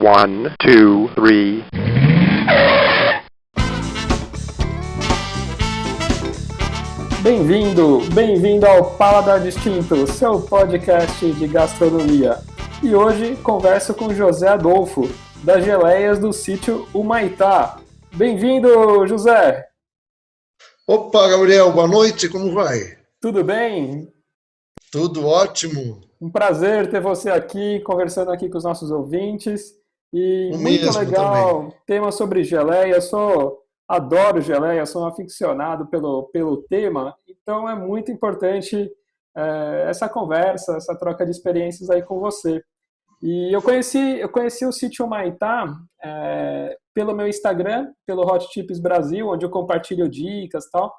One, two, three. Bem-vindo ao Paladar Distinto, seu podcast de gastronomia. E hoje converso com José Adolfo, das geleias do sítio Humaitá. Bem-vindo, José! Opa, Gabriel, boa noite, como vai? Tudo bem? Tudo ótimo. Um prazer ter você aqui, conversando aqui com os nossos ouvintes. E O muito mesmo legal, também. tema sobre geleia. Adoro geleia, sou um aficionado pelo tema. Então é muito importante essa conversa, essa troca de experiências aí com você. E eu conheci o sítio Humaitá pelo meu Instagram, pelo Hot Tips Brasil, onde eu compartilho dicas e tal.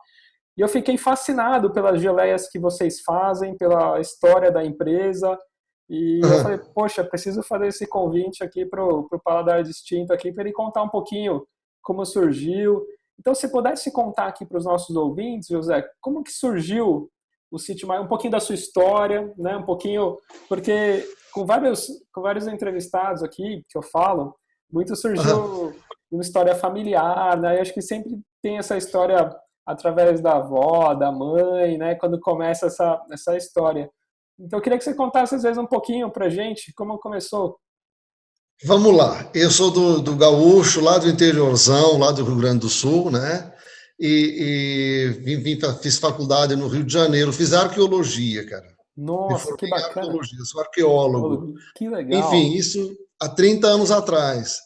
E eu fiquei fascinado pelas geleias que vocês fazem, pela história da empresa. E eu falei, poxa, preciso fazer esse convite aqui para o Paladar Distinto aqui, para ele contar um pouquinho como surgiu. Então, se pudesse contar aqui para os nossos ouvintes, José, como que surgiu o sítio Humaitá, um pouquinho da sua história, né? Um pouquinho, porque com vários entrevistados aqui que eu falo, muito surgiu uma história familiar, né? Eu acho que sempre tem essa história através da avó, da mãe, né? Quando começa essa história. Então, eu queria que você contasse, às vezes, um pouquinho pra gente como começou. Vamos lá, eu sou do Gaúcho, lá do interiorzão, lá do Rio Grande do Sul, né? Fiz faculdade no Rio de Janeiro, fiz arqueologia, cara. Me Nossa, que formei em bacana. arqueologia, sou arqueólogo. Que Enfim, legal. isso há 30 anos atrás.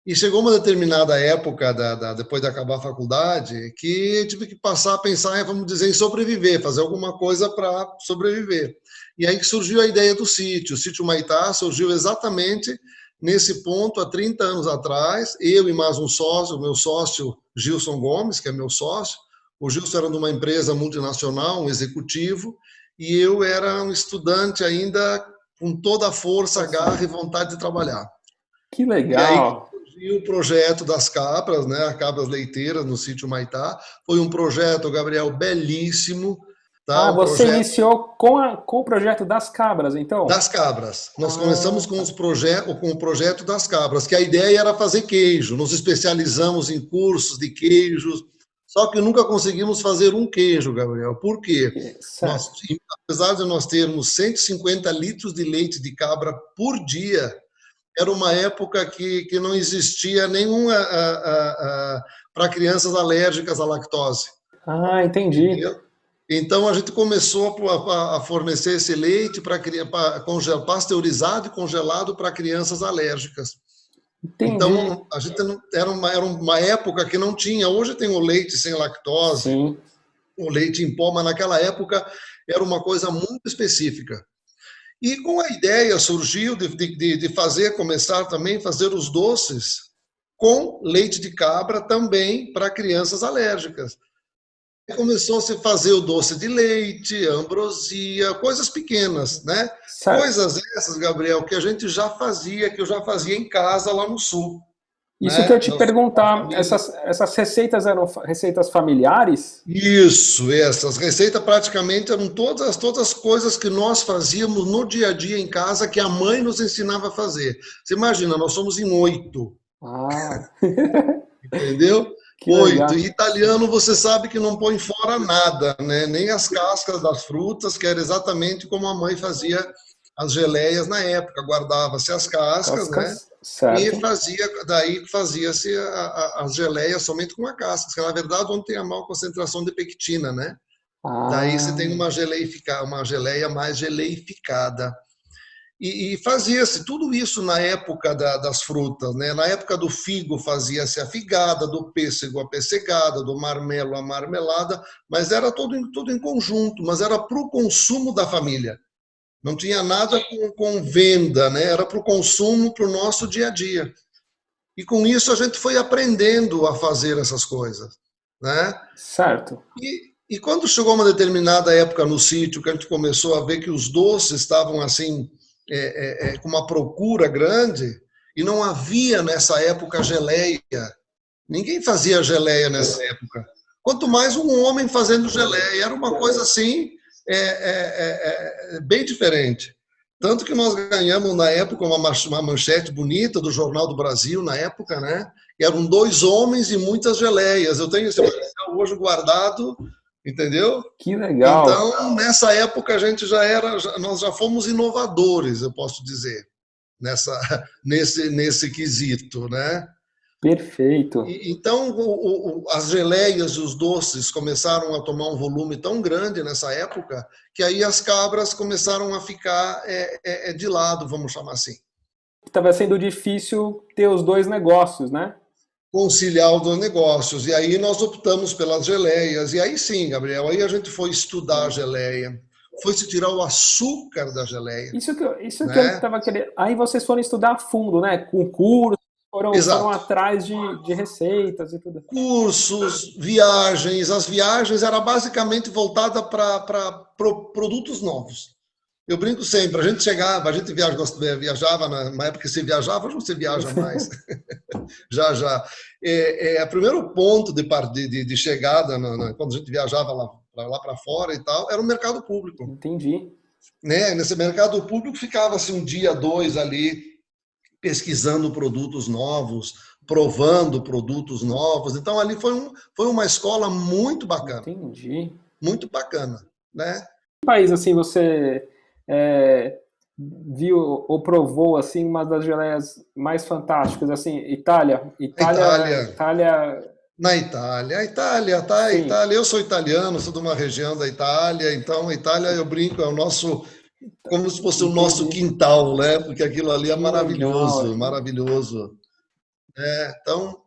E chegou uma determinada época, depois de acabar a faculdade, que eu tive que passar a pensar, vamos dizer, em sobreviver, fazer alguma coisa para sobreviver. E aí que surgiu a ideia do sítio. O sítio Humaitá surgiu exatamente nesse ponto, há 30 anos atrás. Eu e mais um sócio, o meu sócio Gilson Gomes, que é meu sócio. O Gilson era de uma empresa multinacional, um executivo, e eu era um estudante ainda com toda a força, garra e vontade de trabalhar. Que E aí que legal. surgiu o projeto das cabras, né, as cabras leiteiras no sítio Humaitá. Foi um projeto, Gabriel, belíssimo, tá? Ah, Um você projeto iniciou com o projeto das cabras, então? das cabras. Nós Ah, começamos com, tá. com o projeto das cabras, que a ideia era fazer queijo. Nos especializamos em cursos de queijos, só que nunca conseguimos fazer um queijo, Gabriel. Por quê? Nós, Certo. apesar de nós termos 150 litros de leite de cabra por dia, era uma época que não existia nenhuma para crianças alérgicas à lactose, Ah, entendi. entendeu? Então a gente começou a fornecer esse leite para pasteurizado e congelado para crianças alérgicas. Entendi. Então a gente não, era uma época que não tinha. Hoje tem o leite sem lactose, Sim. o leite em pó, mas naquela época era uma coisa muito específica. E com a ideia surgiu de fazer, começar também a fazer os doces com leite de cabra também para crianças alérgicas. E começou a se fazer o doce de leite, ambrosia, coisas pequenas, né? Certo. Coisas essas, Gabriel, que a gente já fazia, que eu já fazia em casa lá no sul, Isso que eu né? te Nós temos uma perguntar, família. essas receitas eram receitas familiares? Isso, essas receitas praticamente eram todas as coisas que nós fazíamos no dia a dia em casa que a mãe nos ensinava a fazer. Você imagina, nós somos em 8, Ah, entendeu? que 8. E legal. italiano você sabe que não põe fora nada, né? Nem as cascas das frutas, que era exatamente como a mãe fazia as geleias na época. Guardava-se as cascas, né? Cascas, E certo. daí fazia-se as geleias somente com a casca, que na verdade onde tem a maior concentração de pectina, né? Daí você Ah, tem uma geleia mais geleificada. E fazia-se tudo isso na época das frutas, né? Na época do figo fazia-se a figada, do pêssego a pessegada, do marmelo a marmelada, mas era tudo em conjunto, mas era para o consumo da família. Não tinha nada com venda, né? Era para o consumo, para o nosso dia a dia. E com isso a gente foi aprendendo a fazer essas coisas, né? certo. E quando chegou uma determinada época no sítio, que a gente começou a ver que os doces estavam assim, com uma procura grande, e não havia nessa época geleia. Ninguém fazia geleia nessa época. Quanto mais um homem fazendo geleia. Era uma coisa assim, bem diferente. Tanto que nós ganhamos, na época, uma manchete bonita do Jornal do Brasil, na época, né? Eram 2 homens e muitas geleias. Eu tenho esse material hoje guardado, entendeu? Que legal. Então, nessa época, nós já fomos inovadores, eu posso dizer, nesse quesito, né? Perfeito. Então, as geleias e os doces começaram a tomar um volume tão grande nessa época que aí as cabras começaram a ficar de lado, vamos chamar assim. Estava sendo difícil ter os 2 negócios, né? Conciliar os 2 negócios. E aí nós optamos pelas geleias. E aí sim, Gabriel, aí a gente foi estudar a geleia, foi se tirar o açúcar da geleia. Isso que eu né? estava querendo. Aí vocês foram estudar a fundo, né? Com curso, foram atrás de receitas e tudo. Cursos, viagens. As viagens eram basicamente voltadas para produtos novos. Eu brinco sempre, a gente viajava na época que se viajava, hoje não se viaja mais. já. O primeiro ponto de chegada, quando a gente viajava lá para fora e tal, era o mercado público. Entendi. Né? Nesse mercado público ficava-se um dia, 2 ali, pesquisando produtos novos, provando produtos novos. Então, ali foi uma escola muito bacana. Entendi. Muito bacana, né? Que país, assim, você viu ou provou, assim, uma das geleias mais fantásticas? Assim, Itália. Na Itália. A Itália, tá? A Itália. Eu sou italiano, sou de uma região da Itália, então a Itália, eu brinco, é o nosso, como se fosse o nosso quintal, né? Porque aquilo ali é maravilhoso, legal. Maravilhoso. Então,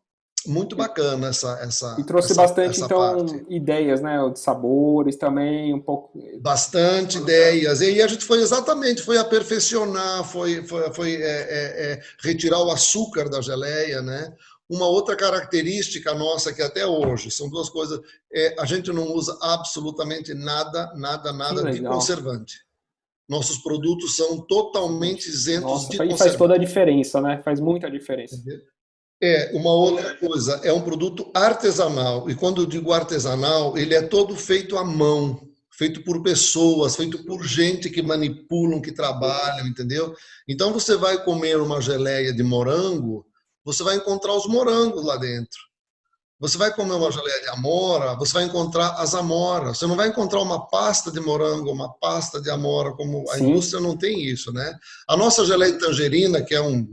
muito bacana essa E trouxe bastante, então, ideias, né? De sabores também, um pouco. Bastante ideias. E aí a gente foi aperfeiçoar, foi retirar o açúcar da geleia, né? Uma outra característica nossa que até hoje, são 2 coisas, a gente não usa absolutamente nada de conservante. Nossos produtos são totalmente isentos de conservante. E faz toda a diferença, né? Faz muita diferença. Uma outra coisa, é um produto artesanal. E quando eu digo artesanal, ele é todo feito à mão, feito por pessoas, feito por gente que manipulam, que trabalham, entendeu? Então você vai comer uma geleia de morango, você vai encontrar os morangos lá dentro. Você vai comer uma geleia de amora, você vai encontrar as amoras. Você não vai encontrar uma pasta de morango, uma pasta de amora, como a indústria não tem isso, né? A nossa geleia de tangerina, que é um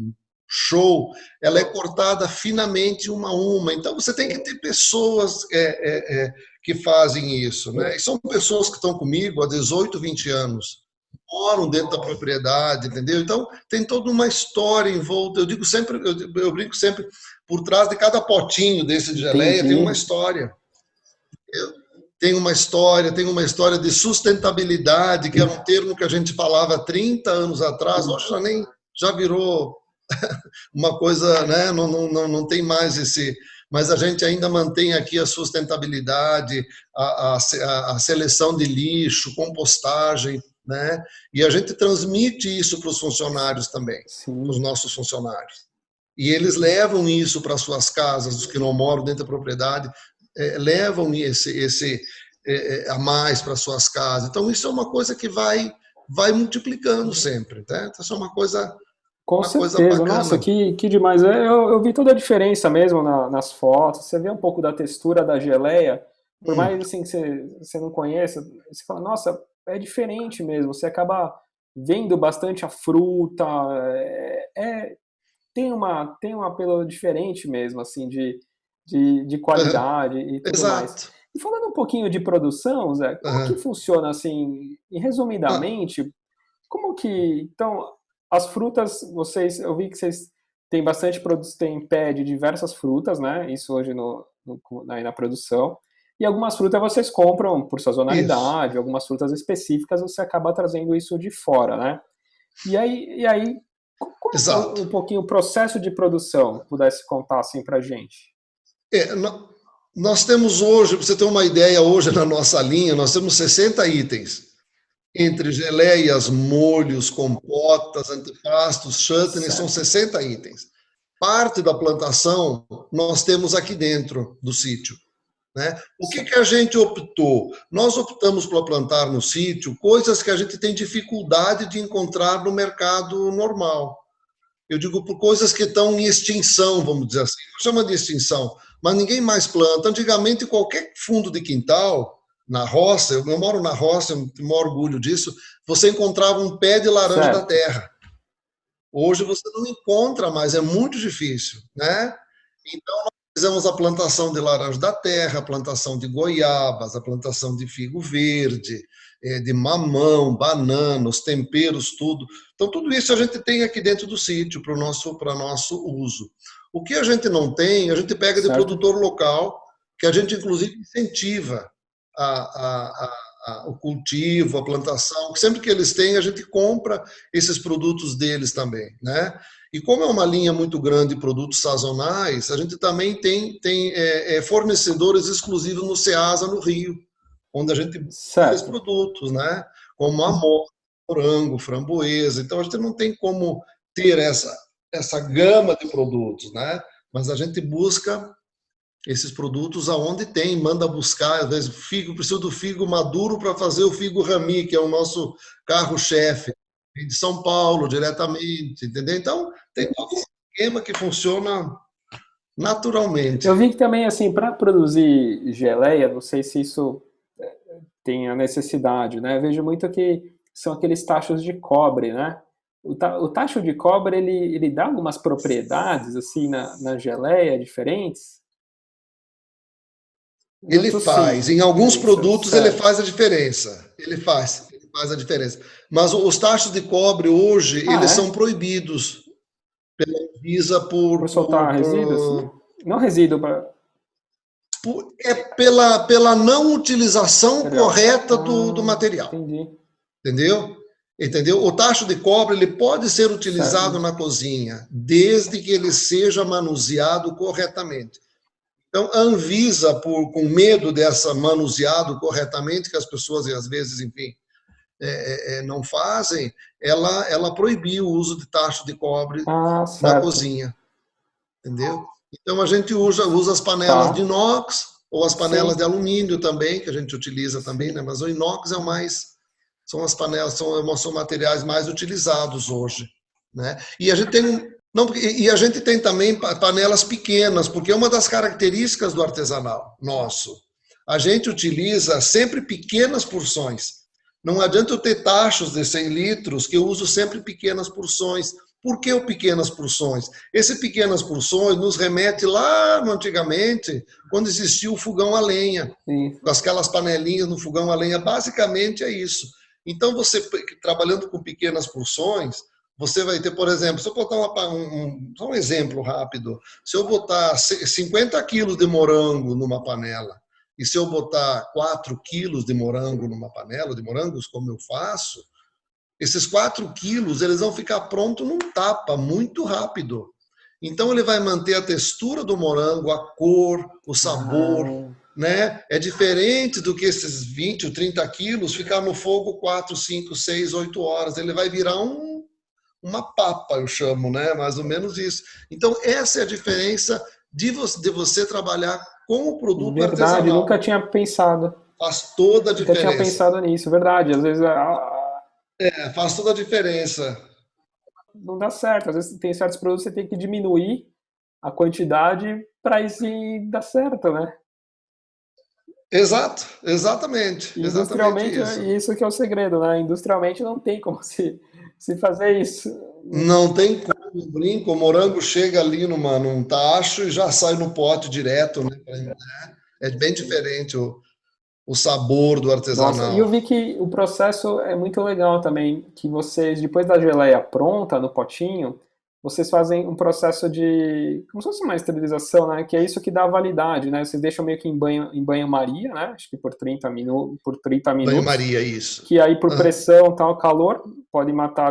show, ela é cortada finamente uma a uma. Então você tem que ter pessoas que fazem isso, né? E são pessoas que estão comigo há 18, 20 anos. Moram dentro da propriedade, entendeu? Então, tem toda uma história em volta. Eu digo sempre, eu brinco sempre, por trás de cada potinho desse de geleia tem uma história. Tem uma história de sustentabilidade, que era um termo que a gente falava 30 anos atrás, hoje já virou uma coisa, né? Não tem mais esse... Mas a gente ainda mantém aqui a sustentabilidade, a seleção de lixo, compostagem, né? E a gente transmite isso para os funcionários também, para os nossos funcionários. E eles levam isso para suas casas, os que não moram dentro da propriedade, levam esse a mais para suas casas. Então, isso é uma coisa que vai multiplicando sempre, né? Então, isso é uma coisa... Com certeza, nossa, que demais. Eu vi toda a diferença mesmo nas fotos, você vê um pouco da textura da geleia, por mais assim que você não conheça, você fala, nossa, é diferente mesmo, você acaba vendo bastante a fruta, tem um apelo diferente mesmo, assim, de qualidade e tudo mais. E falando um pouquinho de produção, Zé, como que funciona, assim, e resumidamente, como que, então... As frutas, eu vi que vocês têm bastante produtos, tem pé de diversas frutas, né? Isso hoje na produção. E algumas frutas vocês compram por sazonalidade, algumas frutas específicas você acaba trazendo isso de fora, né? E aí como é um pouquinho o processo de produção? Pudesse contar assim pra gente. Nós temos hoje, para você ter uma ideia, hoje na nossa linha, nós temos 60 itens. Entre geleias, molhos, compotas, antepastos, chutney, são 60 itens. Parte da plantação nós temos aqui dentro do sítio. né? O que a gente optou? Nós optamos por plantar no sítio coisas que a gente tem dificuldade de encontrar no mercado normal. Eu digo por coisas que estão em extinção, vamos dizer assim. Chama de extinção, mas ninguém mais planta. Antigamente, qualquer fundo de quintal, na roça, eu moro na roça, eu tenho maior orgulho disso, você encontrava um pé de laranja da terra. Hoje você não encontra mais, é muito difícil, né? Então, nós fizemos a plantação de laranja da terra, a plantação de goiabas, a plantação de figo verde, de mamão, banana, os temperos, tudo. Então, tudo isso a gente tem aqui dentro do sítio para o nosso uso. O que a gente não tem, a gente pega de produtor local, que a gente, inclusive, incentiva o cultivo, a plantação. Sempre que eles têm, a gente compra esses produtos deles também, né? E como é uma linha muito grande de produtos sazonais, a gente também tem fornecedores exclusivos no Ceasa, no Rio, onde a gente faz produtos, né? Como amora, morango, framboesa. Então, a gente não tem como ter essa gama de produtos, né? Mas a gente busca esses produtos aonde tem, manda buscar, às vezes, figo, preciso do figo maduro para fazer o figo rami, que é o nosso carro-chefe, de São Paulo, diretamente, entendeu? Então, tem todo um esquema que funciona naturalmente. Eu vi que também, assim, para produzir geleia, não sei se isso tem a necessidade, né? Eu vejo muito que são aqueles tachos de cobre, né? O tacho de cobre, ele dá algumas propriedades, assim, na geleia diferentes? Ele faz. Em alguns produtos ele faz a diferença. Ele faz a diferença. Mas os tachos de cobre hoje, eles são proibidos pela Anvisa por soltar resíduo, assim? Não resíduo para... É pela não utilização correta do material. Entendi. Entendeu? O tacho de cobre ele pode ser utilizado na cozinha, desde que ele seja manuseado corretamente. Então, a Anvisa, com medo dessa manuseado corretamente, que as pessoas, às vezes, enfim, não fazem, ela proibiu o uso de tacho de cobre na cozinha. Entendeu? Então, a gente usa as panelas de inox, ou as panelas de alumínio também, que a gente utiliza também, né? Mas o inox é o mais... São as panelas, são materiais mais utilizados hoje, né? E a gente tem... E a gente tem também panelas pequenas, porque é uma das características do artesanal nosso. A gente utiliza sempre pequenas porções. Não adianta eu ter tachos de 100 litros, que eu uso sempre pequenas porções. Por que o pequenas porções? Esse pequenas porções nos remete lá no antigamente, quando existia o fogão a lenha, com aquelas panelinhas no fogão a lenha. Basicamente é isso. Então, você trabalhando com pequenas porções, você vai ter, por exemplo, se eu botar só um exemplo rápido, se eu botar 50 quilos de morango numa panela, e se eu botar 4 quilos de morango numa panela, de morangos, como eu faço, esses 4 quilos eles vão ficar prontos num tapa, muito rápido. Então, ele vai manter a textura do morango, a cor, o sabor, né? É diferente do que esses 20 ou 30 quilos ficar no fogo 4, 5, 6, 8 horas. Ele vai virar uma papa, eu chamo, né? Mais ou menos isso. Então, essa é a diferença de você trabalhar com o produto artesanal. Verdade, nunca tinha pensado. Faz toda a diferença. Nunca tinha pensado nisso, verdade. Às vezes... faz toda a diferença. Não dá certo. Às vezes tem certos produtos que você tem que diminuir a quantidade para isso dar certo, né? Exatamente. Industrialmente, isso que é o segredo, né? Industrialmente não tem como se fazer isso. Não tem como, brinco, o morango chega ali num tacho e já sai no pote direto, né? É bem diferente o sabor do artesanal. Nossa, e eu vi que o processo é muito legal também, que vocês, depois da geleia pronta no potinho, vocês fazem um processo de, como se fosse uma esterilização, né? Que é isso que dá a validade, né? Vocês deixam meio que em banho-maria, né? Acho que por 30 minutos. Banho-maria, isso. Que aí por pressão, tal, calor, pode matar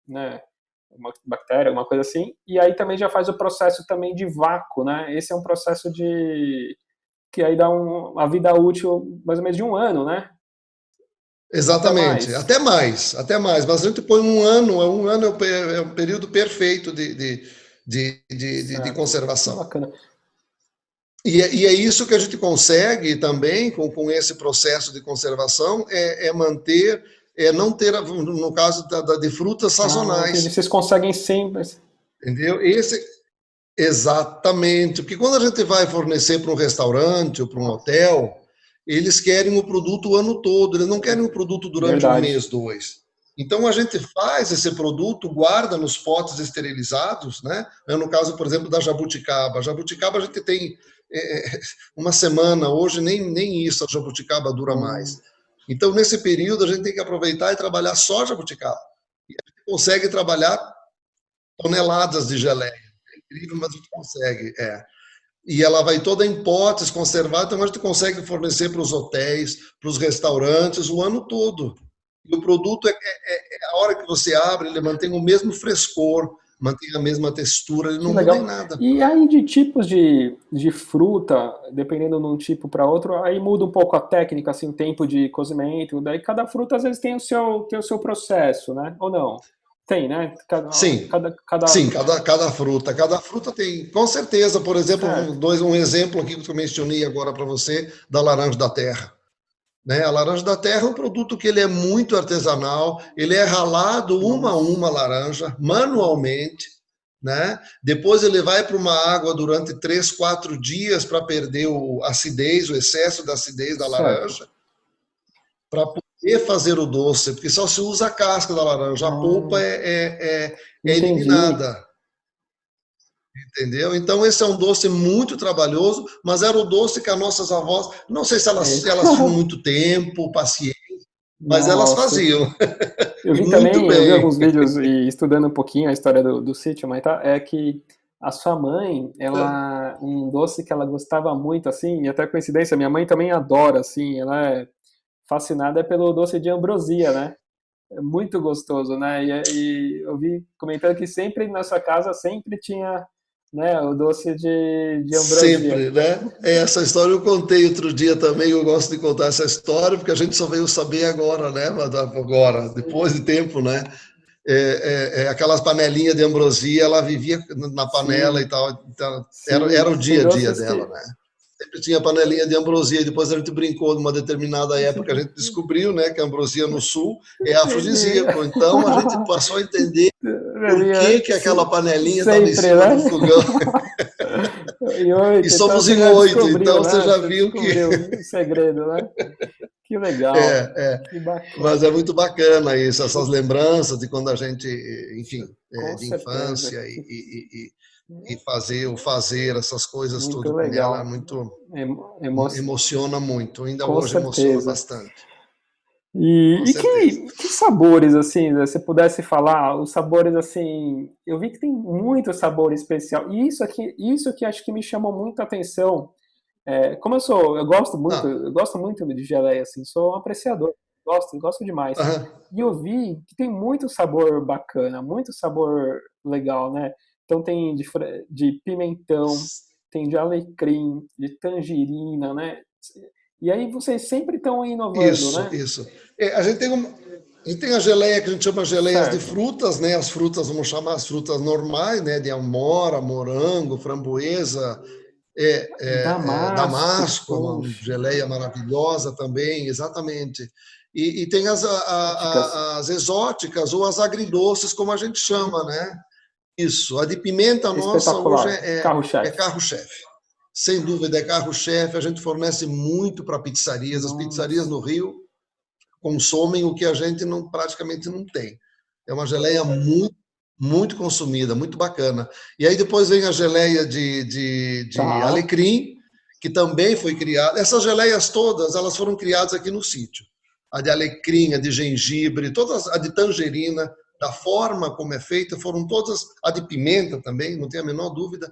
né, uma bactéria, alguma coisa assim. E aí também já faz o processo também de vácuo, né? Esse é um processo que aí dá uma vida útil mais ou menos de 1 ano, né? Exatamente, até mais, mas a gente põe 1 ano, é um período perfeito de conservação. Bacana. E é isso que a gente consegue também com esse processo de conservação, manter, não ter, no caso de frutas Entendi. sazonais, Vocês conseguem sempre. entendeu? Exatamente, porque quando a gente vai fornecer para um restaurante ou para um hotel, eles querem o produto o ano todo, eles não querem o produto durante um Verdade. mês, dois. Então a gente faz esse produto, guarda nos potes esterilizados, né? No caso, por exemplo, da jabuticaba. A jabuticaba a gente tem uma semana, hoje nem isso a jabuticaba dura mais. Então, nesse período, a gente tem que aproveitar e trabalhar só jabuticaba. E a gente consegue trabalhar toneladas de geleia. É incrível, mas a gente consegue. E ela vai toda em potes, conservada, então a gente consegue fornecer para os hotéis, para os restaurantes, o ano todo. E o produto, a hora que você abre, ele mantém o mesmo frescor, mantém a mesma textura, ele Que não muda em legal. nada. E aí de tipos de fruta, dependendo de um tipo para outro, aí muda um pouco a técnica, assim, tempo de cozimento. Daí cada fruta às vezes tem o seu processo, né? Ou não? Tem, né? Sim, Cada... sim, cada fruta tem, com certeza, por exemplo, Certo. um exemplo aqui que eu mencionei agora para você, da laranja da terra. Né? A laranja da terra é um produto que ele é muito artesanal, ele é ralado uma a Nossa. uma laranja, manualmente, né? Depois ele vai para uma água durante 3, 4 dias para perder a acidez, o excesso da acidez da Certo. laranja, para poder fazer o doce, porque só se usa a casca da laranja, a polpa Ah, é entendi. eliminada, entendeu? Então esse é um doce muito trabalhoso, mas era o doce que as nossas avós, não sei se É. elas tinham muito tempo, paciência, mas elas Nossa. faziam. Eu E vi muito também, eu vi bem. alguns vídeos e estudando um pouquinho a história do sítio Maitá, é que a sua mãe, ela, um doce que ela gostava muito, assim, e até coincidência, minha mãe também adora, assim, ela é fascinada pelo doce de ambrosia, né? É muito gostoso, né? E eu vi comentando que sempre na sua casa sempre tinha, né, o doce de ambrosia. Sempre, né? Essa história eu contei outro dia também, eu gosto de contar essa história, porque a gente só veio saber agora, né? Agora, depois de tempo, né? Aquelas panelinhas de ambrosia, ela vivia na panela e Sim, tal, então, era sim, o tem dia a dia doces dela, que... né? Sempre tinha panelinha de ambrosia, e depois a gente brincou numa determinada época, a gente descobriu, né, que a ambrosia no sul é afrodisíaco, então a gente passou a entender por que que aquela panelinha estava em Sempre, cima né? do fogão. Em E 8, então somos você em já 8, descobriu, então você né? já Você viu que descobriu o segredo, né? Que legal, é, que mas é bacana. muito bacana isso, essas lembranças de quando a gente, enfim, Com de certeza, infância e fazer essas coisas muito tudo com ela, legal. muito Emo, emo, emociona muito, ainda com hoje emociona certeza. bastante, com E certeza. que sabores, assim, né, se pudesse falar, os sabores, assim, eu vi que tem muito sabor especial, e isso que acho que me chamou muito a atenção, como Ah, eu gosto muito de geleia, assim, sou um apreciador, gosto demais. aham, E eu vi que tem muito sabor bacana, muito sabor legal, né? Então tem de pimentão, tem de alecrim, de tangerina, né? E aí vocês sempre estão inovando, isso, né? isso. A gente tem a geleia que a gente chama geleias de Certo. frutas, né? As frutas, vamos chamar as frutas normais, né? De amora, morango, framboesa, Damasco, damasco, é uma poxa, geleia maravilhosa também, exatamente. E tem óticas, as exóticas ou as agridoces, como a gente chama, né? Isso. A de pimenta nossa hoje espetacular, é carro-chefe. carro-chefe. Sem dúvida é carro-chefe. A gente fornece muito para pizzarias. As pizzarias Nossa, no Rio consomem o que a gente não, praticamente não tem. É uma geleia muito consumida, muito bacana. E aí depois vem a geleia de tá, alecrim, que também foi criada. Essas geleias todas, elas foram criadas aqui no sítio. A de alecrim, a de gengibre, todas, a de tangerina, da forma como é feita, foram todas, a de pimenta também, não tenho a menor dúvida,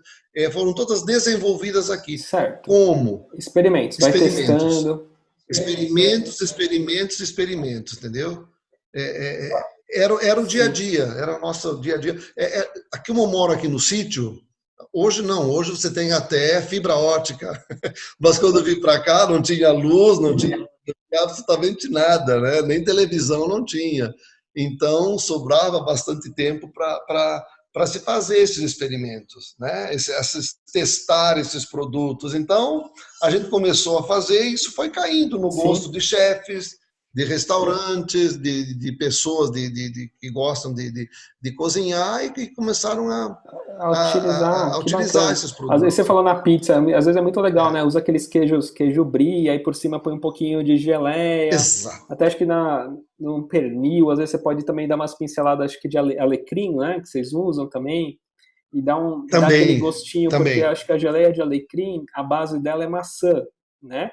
foram todas desenvolvidas aqui. certo. Como? Experimentos, vai Experimentos. testando. Experimentos, entendeu? Era o dia a Sim. dia, era o nosso dia a dia. Aqui eu moro aqui no sítio, hoje não, hoje você tem até fibra ótica, mas quando eu vim para cá não tinha luz, não tinha absolutamente nada, né? Nem televisão não tinha. Então sobrava bastante tempo para se fazer esses experimentos, né? Testar esses produtos. Então, a gente começou a fazer e isso foi caindo no gosto de chefes, de restaurantes, de pessoas que gostam de cozinhar e que começaram a utilizar esses produtos. Às vezes você falou na pizza, às vezes é muito legal, né? Usa aqueles queijo brie, aí por cima põe um pouquinho de geleia. Exato. Até acho que no pernil, às vezes você pode também dar umas pinceladas, acho que de alecrim, né? Que vocês usam também. E dá aquele gostinho, porque acho que a geleia de alecrim, a base dela é maçã, né?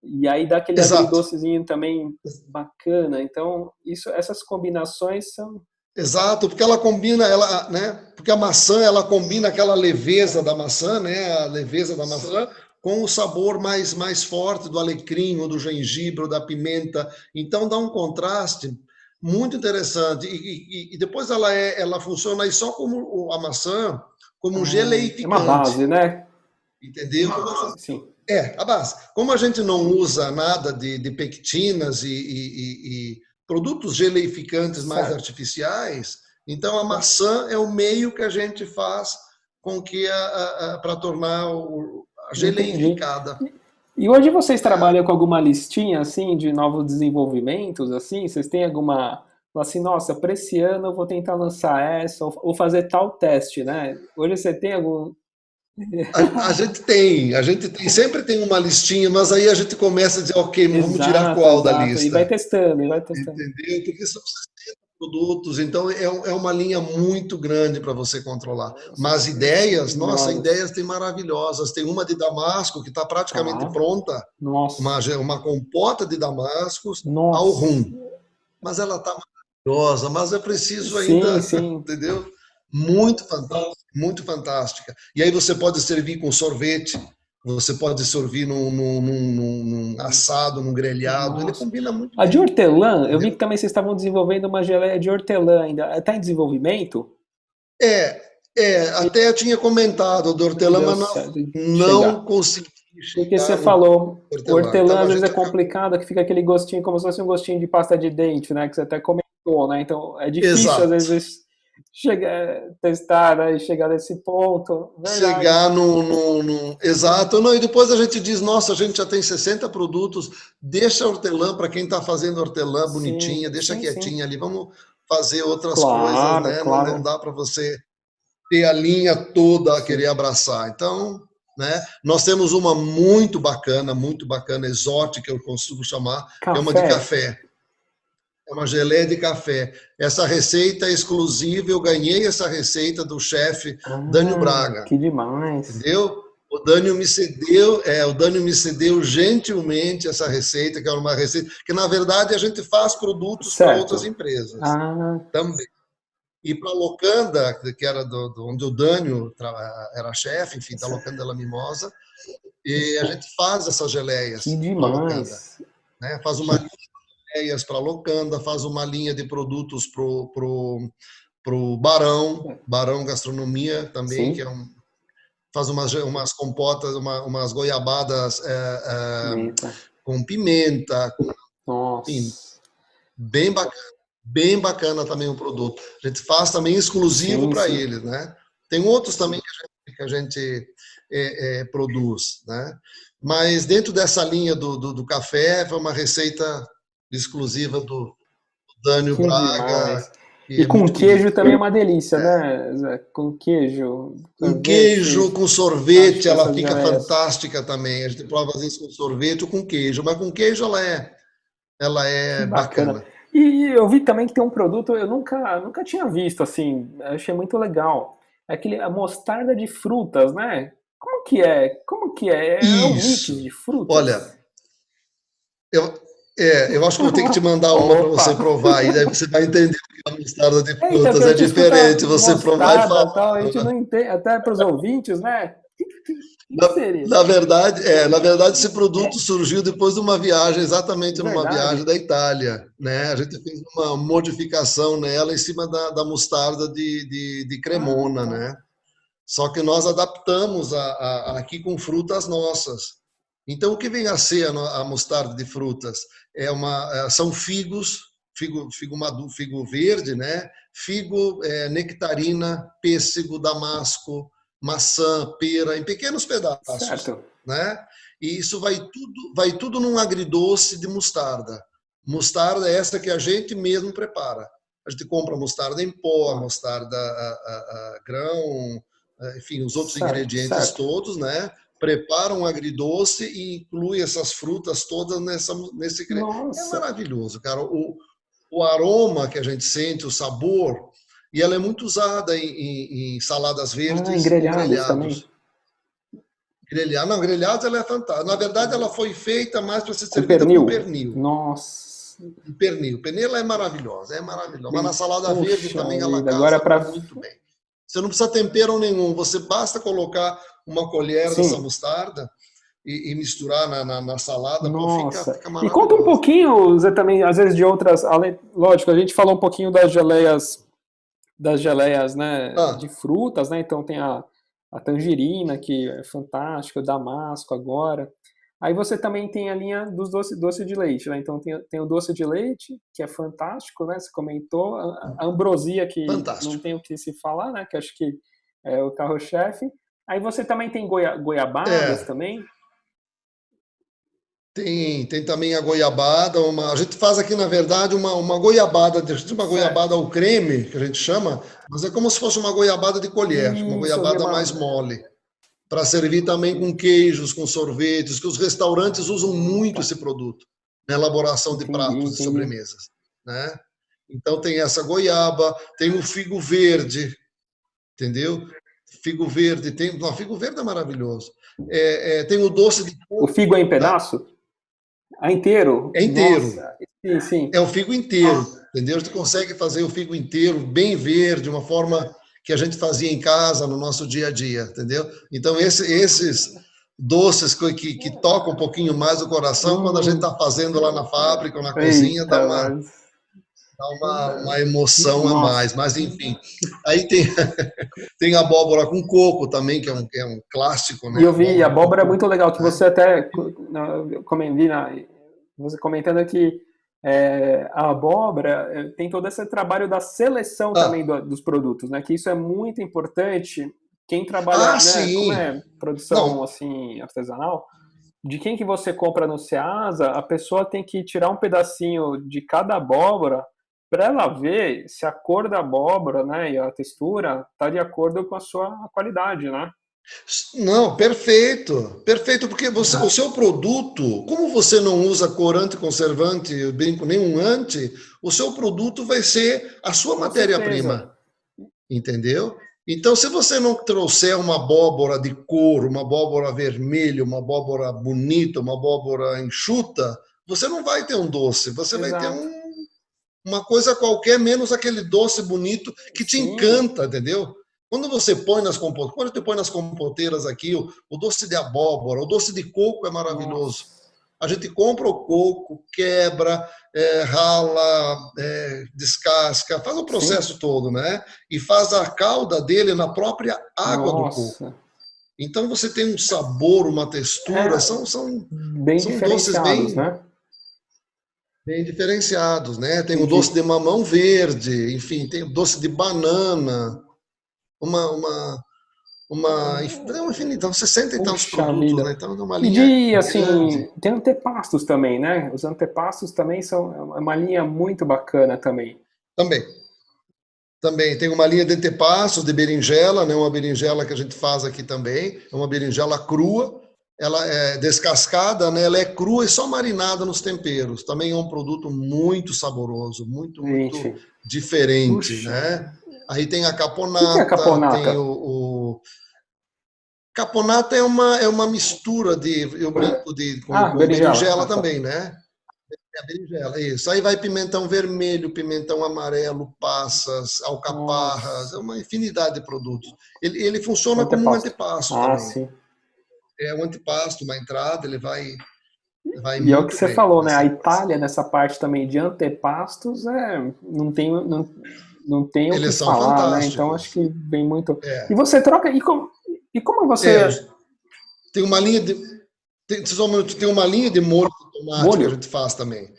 E aí dá aquele agridocezinho também bacana. Então, essas combinações são... Exato, porque ela combina, né? Porque a maçã, ela combina aquela leveza da maçã, né? A leveza da maçã com o sabor mais forte do alecrim, ou do gengibre, ou da pimenta. Então dá um contraste muito interessante. E depois ela funciona aí só como a maçã, como um geleificante. É uma base, né? Entendeu? Sim. A base. Como a gente não usa nada de pectinas e produtos geleificantes mais artificiais, então a maçã é o meio que a gente faz com que para tornar a geleificada. E hoje vocês trabalham com alguma listinha assim de novos desenvolvimentos assim? Vocês têm alguma assim, nossa, para esse ano eu vou tentar lançar essa ou fazer tal teste, né? Hoje você tem algum... A gente sempre tem uma listinha, mas aí a gente começa a dizer, ok, vamos tirar qual da lista? E vai testando. Entendeu? Porque são 60 produtos, então é uma linha muito grande para você controlar. Mas ideias, ideias tem maravilhosas. Tem uma de damasco que está praticamente pronta, uma compota de damascos ao rum. Mas ela está maravilhosa, mas é preciso ainda, entendeu? Muito fantástica. E aí você pode servir com sorvete, você pode servir num assado, num grelhado, ele combina muito bem. A de hortelã, eu vi que também vocês estavam desenvolvendo uma geleia de hortelã ainda. Está em desenvolvimento? Até eu tinha comentado do hortelã, mas não consegui chegar. Porque você falou, hortelã às vezes é complicado, que fica aquele gostinho, como se fosse um gostinho de pasta de dente, né? Que você até comentou, né? Então é difícil às vezes testar, né, e chegar nesse ponto. Chegar no... Exato. Não, e depois a gente diz, nossa, a gente já tem 60 produtos, deixa a hortelã para quem está fazendo hortelã bonitinha, deixa quietinha ali, vamos fazer outras coisas, né? Não dá para você ter a linha toda a querer abraçar. Então, né, nós temos uma muito bacana, exótica, eu consigo chamar, que é uma de café. É uma geleia de café. Essa receita é exclusiva, eu ganhei essa receita do chefe Dânio Braga. Que demais. Entendeu? O Dânio me cedeu gentilmente essa receita, que é uma receita que, na verdade, a gente faz produtos para outras empresas também. E para a Locanda, que era onde o Dânio era chefe, enfim, da Locanda della Mimosa, e a gente faz essas geleias. Que demais. Né? Faz uma ideias para a Locanda, faz uma linha de produtos pro Barão Gastronomia também, que faz umas compotas, umas goiabadas com pimenta, enfim, bem bacana também o produto. A gente faz também exclusivo para eles, né? Tem outros também que a gente produz, né? Mas dentro dessa linha do café, foi uma receita exclusiva do Dânio Braga. E com queijo também é uma delícia, né, Zé? Com queijo. Com queijo, com sorvete, ela fica fantástica também. A gente prova às vezes com sorvete ou com queijo, mas com queijo ela é bacana. E eu vi também que tem um produto, eu nunca tinha visto, assim, achei muito legal. A mostarda de frutas, né? Como que é? É um mix de frutas? Olha, eu acho que eu tenho que te mandar uma para você provar, e daí você vai entender que a mostarda de frutas é diferente. Você provar e falar. Tal, a gente não entende, até para os ouvintes, né? Na verdade, esse produto surgiu depois de uma viagem, exatamente numa viagem da Itália, né? A gente fez uma modificação nela em cima da mostarda de Cremona, né? Só que nós adaptamos aqui com frutas nossas. Então, o que vem a ser a mostarda de frutas? São figos figo maduro, figo verde, né? Figo, nectarina, pêssego, damasco, maçã, pera, em pequenos pedaços, Certo. né? E isso vai tudo num agridoce de mostarda. Mostarda é essa que a gente mesmo prepara. A gente compra mostarda em pó, mostarda a grão, enfim, os outros ingredientes Certo. todos, né? Prepara um agridoce e inclui essas frutas todas nesse creme. É Nossa. maravilhoso, cara. O aroma que a gente sente, o sabor, e ela é muito usada em saladas verdes Em ou grelhados também. grelhados. Não, grelhados ela é fantástica. Na verdade, ela foi feita mais para ser Com servida com pernil. pernil. Nossa. Pernil. Pernil ela é maravilhosa, é maravilhosa. Mas na salada verde Puxa também ela vida. Agora casa para... muito bem. Você não precisa tempero nenhum, você basta colocar uma colher dessa Sim. mostarda e misturar na salada, pô, Nossa. fica E conta um maravilhoso. pouquinho, Zé, também, às vezes, de outras... Lógico, a gente falou um pouquinho das geleias, né, de frutas, né? Então tem a tangerina, que é fantástica, o damasco agora. Aí você também tem a linha dos doce de leite, né? Então tem o doce de leite, que é fantástico, né? Você comentou. A ambrosia, que não Fantástico. tem o que se falar, né? Que acho que é o carro-chefe. Aí você também tem goiabadas também. Tem também a goiabada, a gente faz aqui, na verdade, uma goiabada, uma goiabada ao creme, que a gente chama, mas é como se fosse uma goiabada de colher, uma Isso, eu vi goiabada mais mole, para servir também com queijos, com sorvetes, que os restaurantes usam muito esse produto na elaboração de pratos e Entendi. sobremesas, né? Então tem essa goiaba, tem o figo verde, entendeu? Figo verde, figo verde é maravilhoso. Tem o doce de O coco, figo é em tá? pedaço? Inteiro? É inteiro. Nossa, sim, sim. É o figo inteiro, entendeu? A gente consegue fazer o figo inteiro, bem verde, de uma forma que a gente fazia em casa, no nosso dia a dia, entendeu? Então, esses doces que tocam um pouquinho mais o coração, quando a gente está fazendo lá na fábrica ou na cozinha, Eita, dá mas... uma emoção a mais. Nossa. Mas, enfim, aí tem abóbora com coco também, que é um clássico, E né? eu vi, a Abóbora com abóbora é coco, muito legal, que né? você até você comentando que a abóbora tem todo esse trabalho da seleção também dos produtos, né? Que isso é muito importante. Quem trabalha, né? Como Sim. é produção Não, assim artesanal, de quem que você compra no Ceasa, a pessoa tem que tirar um pedacinho de cada abóbora para ela ver se a cor da abóbora, né, e a textura está de acordo com a sua qualidade, né? Não, perfeito, perfeito, porque o seu produto, como você não usa corante, conservante, eu brinco, nenhum ante, o seu produto vai ser a sua Com matéria-prima, certeza. entendeu? Então, se você não trouxer uma abóbora de cor, uma abóbora vermelha, uma abóbora bonita, uma abóbora enxuta, você não vai ter um doce, você vai ter Exato. uma coisa qualquer, menos aquele doce bonito que te Sim. encanta, entendeu? Quando você põe quando você põe nas compoteiras aqui, o doce de abóbora, o doce de coco é maravilhoso. Nossa. A gente compra o coco, quebra, rala, descasca, faz o Sim. processo todo, né? E faz a calda dele na própria água do coco. Nossa. Então você tem um sabor, uma textura, É, bem são doces diferenciados, né? bem diferenciados, né? Tem o doce Entendi. de mamão verde, enfim, tem o doce de banana, uma, é uma infinidade, 60 e tantos Puxa produtos, né? vida. Então é uma E linha assim, grande. tem antepastos também, né? Os antepastos também são uma linha muito bacana também. Também. Também tem uma linha de antepassos de berinjela, né? Uma berinjela que a gente faz aqui também, é uma berinjela crua, ela é descascada, né? Ela é crua e só marinada nos temperos. Também é um produto muito saboroso, muito Gente, diferente, puxa. né? Aí tem a O que é caponata, tem caponata? caponata é uma mistura eu brinco com Berinjela. berinjela Tá. também, né? É a berinjela, isso. Aí vai pimentão vermelho, pimentão amarelo, passas, alcaparras, é Nossa. uma infinidade de produtos. Ele funciona como um Antepasto. antepasto também. Sim. É um antepasto, uma entrada, ele vai E é o que muito você bem falou, né? A nessa coisa. Itália, nessa parte também de antepastos, não tem o que Eles são falar, né? Então acho fantásticos. que vem muito. E É, você troca. E como é, você. tem uma linha de. Tem uma linha de molho de tomate que a Molho? gente faz também.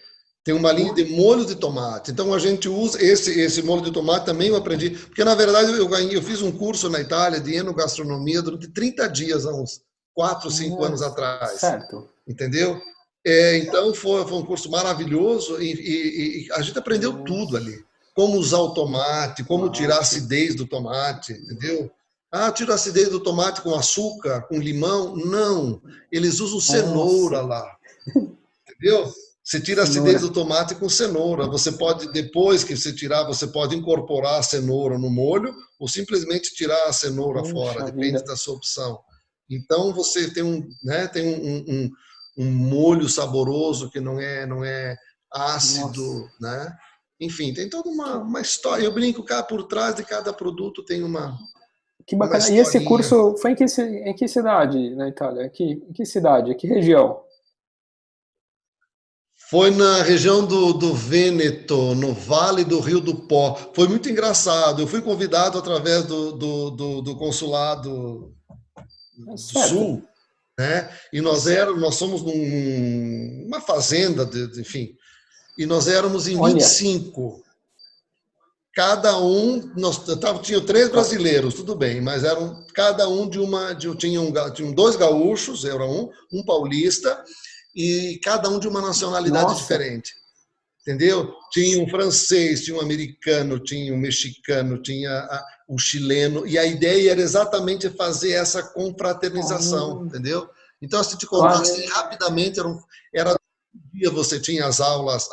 Tem uma linha de molho de tomate. Então a gente usa esse molho de tomate também eu aprendi, porque na verdade eu fiz um curso na Itália de enogastronomia durante 30 dias, há uns 4, 5 anos atrás. Certo. Entendeu? Então foi um curso maravilhoso e a gente aprendeu tudo ali. Como usar o tomate, como tirar a acidez do tomate, entendeu? Ah, tira a acidez do tomate com açúcar, com limão. Não, eles usam cenoura lá, entendeu? Você tira a acidez do tomate com cenoura. Você pode, depois que você tirar, você pode incorporar a cenoura no molho ou simplesmente tirar a cenoura fora, depende da sua opção. Então você tem um molho saboroso que não é ácido, né? Enfim, tem toda uma história. Eu brinco, cá por trás de cada produto tem uma. Que bacana. E esse curso foi em que cidade na Itália? Em que cidade? Que região? Foi na região do Vêneto, no Vale do Rio do Pó. Foi muito engraçado. Eu fui convidado através do consulado do Sul, né? E nós somos numa fazenda, enfim, e nós éramos em 25. Cada um, tinha 3 brasileiros, tudo bem, mas eram cada um tinham 2 gaúchos, era um paulista, e cada um de uma nacionalidade diferente. Entendeu? Tinha um francês, tinha um americano, tinha um mexicano, tinha um chileno, e a ideia era exatamente fazer essa confraternização, entendeu? Então, se te contasse rapidamente, era dia você tinha as aulas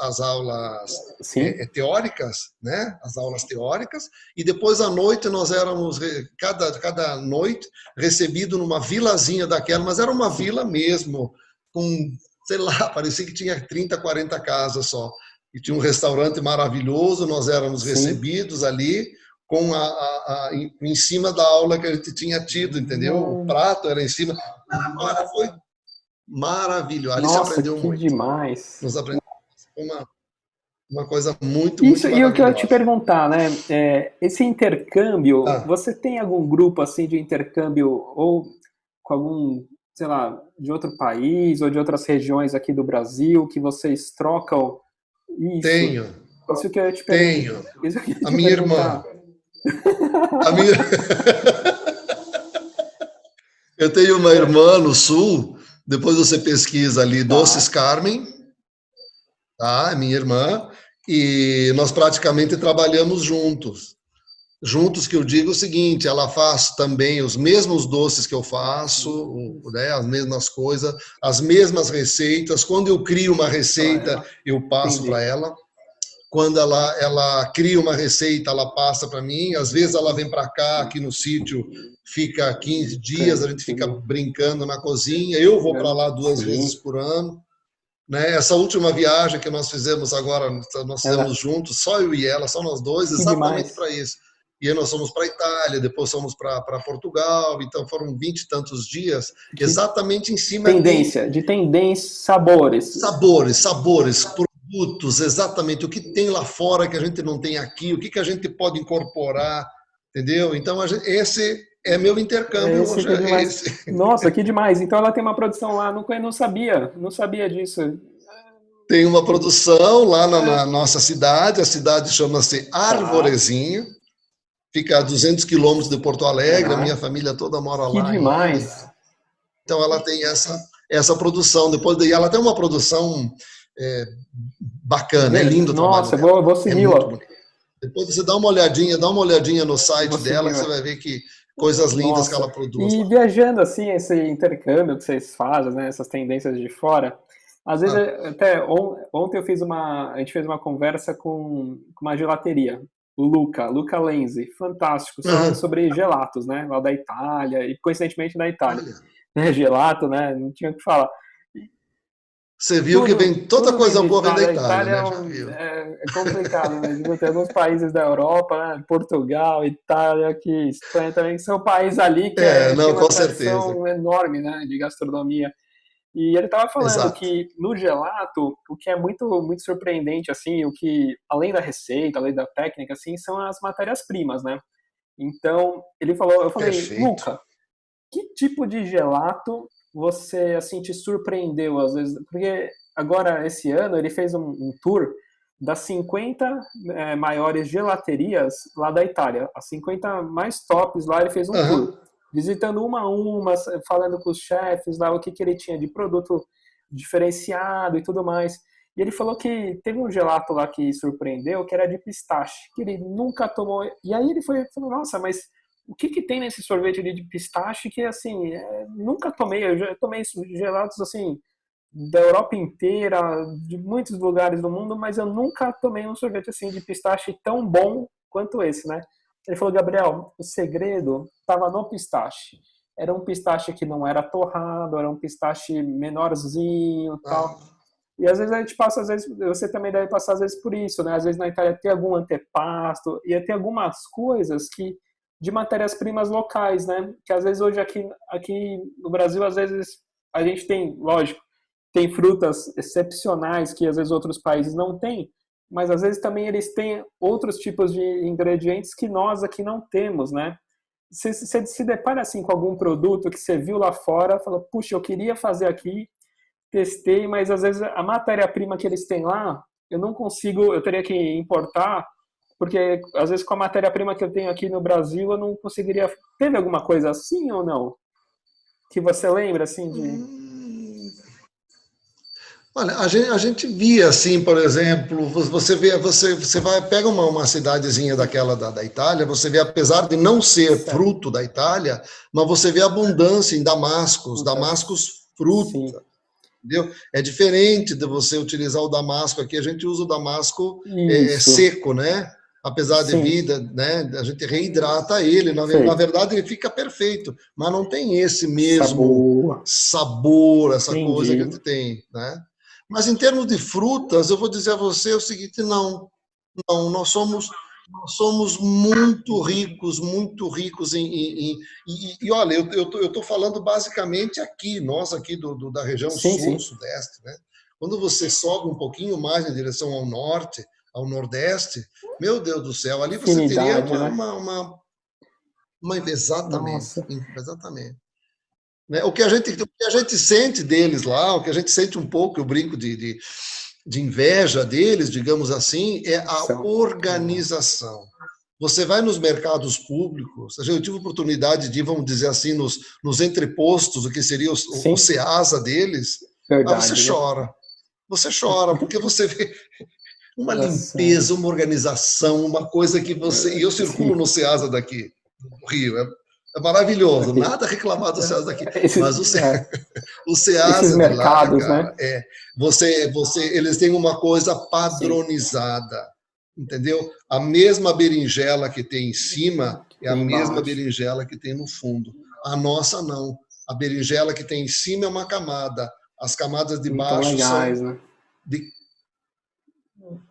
teóricas, né? As aulas teóricas, e depois à noite nós éramos cada noite recebido numa vilazinha daquela, mas era uma vila mesmo, com, sei lá, parecia que tinha 30, 40 casas só. E tinha um restaurante maravilhoso, nós éramos recebidos ali com em cima da aula que a gente tinha tido, entendeu? O prato era em cima. Agora foi maravilhoso. Ali se aprendeu muito. Demais. Nos aprendemos uma coisa muito, Isso, muito maravilhosa. E o que eu ia te perguntar, né? Esse intercâmbio, você tem algum grupo assim de intercâmbio ou com algum, sei lá, de outro país ou de outras regiões aqui do Brasil que vocês trocam isso? Tenho. Isso que eu ia te perguntar. Tenho. A minha irmã. Eu tenho uma irmã no Sul, depois você pesquisa ali, Doces Carmen, tá? Minha irmã, e nós praticamente trabalhamos juntos. Juntos, que eu digo o seguinte, ela faz também os mesmos doces que eu faço, né, as mesmas coisas, as mesmas receitas. Quando eu crio uma receita, eu passo para ela. Quando ela cria uma receita, ela passa para mim. Às vezes ela vem para cá, aqui no sítio, fica 15 dias, a gente fica brincando na cozinha. Eu vou para lá 2 vezes por ano. Né? Essa última viagem que nós fizemos agora, nós fizemos juntos, só eu e ela, só nós dois, exatamente para isso. E aí nós fomos para a Itália, depois fomos para Portugal, então foram 20 e tantos dias, exatamente em cima de tendência, sabores. Sabores, produtos, exatamente, o que tem lá fora que a gente não tem aqui, o que a gente pode incorporar, entendeu? Então, esse é meu intercâmbio hoje. Nossa, que demais. Então ela tem uma produção lá, não sabia disso. Tem uma produção lá na nossa cidade, a cidade chama-se Arvorezinho, fica a 200 quilômetros de Porto Alegre, a minha família toda mora lá. Que demais. Então ela tem essa produção, depois daí ela tem uma produção bacana, é lindo o trabalho. Nossa, vou segui-la. Depois você dá uma olhadinha no site dela, que você vai ver que coisas lindas que ela produz. E viajando assim, esse intercâmbio que vocês fazem, né, essas tendências de fora, às vezes até ontem a gente fez uma conversa com uma gelateria, o Luca Lenzi, fantástico, sobre gelatos, né, lá da Itália, e coincidentemente da Itália. Gelato, né, não tinha o que falar. Você viu que vem toda coisa boa vem da Itália, né? Já viu. É complicado, né? Tem alguns países da Europa, né? Portugal, Itália, Espanha também, que são países ali que tem uma tradição enorme, né, de gastronomia. E ele estava falando que no gelato, o que é muito, muito surpreendente, assim, o que, além da receita, além da técnica, assim, são as matérias-primas, né? Então, eu falei, Luca, que tipo de gelato você, assim, te surpreendeu, às vezes? Porque agora, esse ano, ele fez um tour das 50 maiores gelaterias lá da Itália. As 50 mais tops lá, ele fez um tour. Visitando uma a uma, falando com os chefes lá, o que ele tinha de produto diferenciado e tudo mais. E ele falou que teve um gelato lá que surpreendeu, que era de pistache, que ele nunca tomou. E aí ele falou, nossa, mas o que tem nesse sorvete de pistache que, assim, nunca tomei. Eu já tomei gelatos, assim, da Europa inteira, de muitos lugares do mundo, mas eu nunca tomei um sorvete, assim, de pistache tão bom quanto esse, né? Ele falou, Gabriel, o segredo estava no pistache. Era um pistache que não era torrado, era um pistache menorzinho e tal. E às vezes a gente passa, às vezes, você também deve passar às vezes por isso, né? Às vezes na Itália tem algum antepasto, e tem algumas coisas que de matérias-primas locais, né? Que às vezes hoje aqui no Brasil, às vezes a gente tem, lógico, tem frutas excepcionais que às vezes outros países não têm, mas às vezes também eles têm outros tipos de ingredientes que nós aqui não temos, né? Você se depara assim com algum produto que você viu lá fora, fala, puxa, eu queria fazer aqui, testei, mas às vezes a matéria-prima que eles têm lá, eu não consigo, eu teria que importar, porque às vezes com a matéria-prima que eu tenho aqui no Brasil, eu não conseguiria. Teve alguma coisa assim ou não? Que você lembra assim de... Olha, a gente via assim, por exemplo, você vai, pega uma cidadezinha daquela da Itália, você vê, apesar de não ser fruto da Itália, mas você vê abundância em damascos, fruta, sim. Entendeu? É diferente de você utilizar o damasco aqui, a gente usa o damasco seco, né? Apesar de vida, né? A gente reidrata ele, na verdade ele fica perfeito, mas não tem esse mesmo sabor essa coisa que a gente tem, né? Mas em termos de frutas, eu vou dizer a você o seguinte, não, nós somos muito ricos e olha, eu estou falando basicamente aqui, nós aqui da região sul, sudeste, né? Quando você sobe um pouquinho mais em direção ao norte, ao nordeste, meu Deus do céu, ali você teria exatamente. Né? O que a gente sente deles lá, o que a gente sente um pouco, eu brinco de inveja deles, digamos assim, é a organização. Você vai nos mercados públicos, eu tive oportunidade de ir, vamos dizer assim, nos entrepostos, o que seria o Ceasa deles, mas você chora, porque você vê uma limpeza, uma organização, uma coisa que você... E eu circulo no Ceasa daqui, no Rio, é maravilhoso, nada a reclamar do Ceasa daqui, mas o Ceasa esses mercados, de lá, cara, né? Eles têm uma coisa padronizada, entendeu? A mesma berinjela que tem em cima é a mesma berinjela que tem no fundo. A nossa não. A berinjela que tem em cima é uma camada, as camadas de baixo legais, são né? de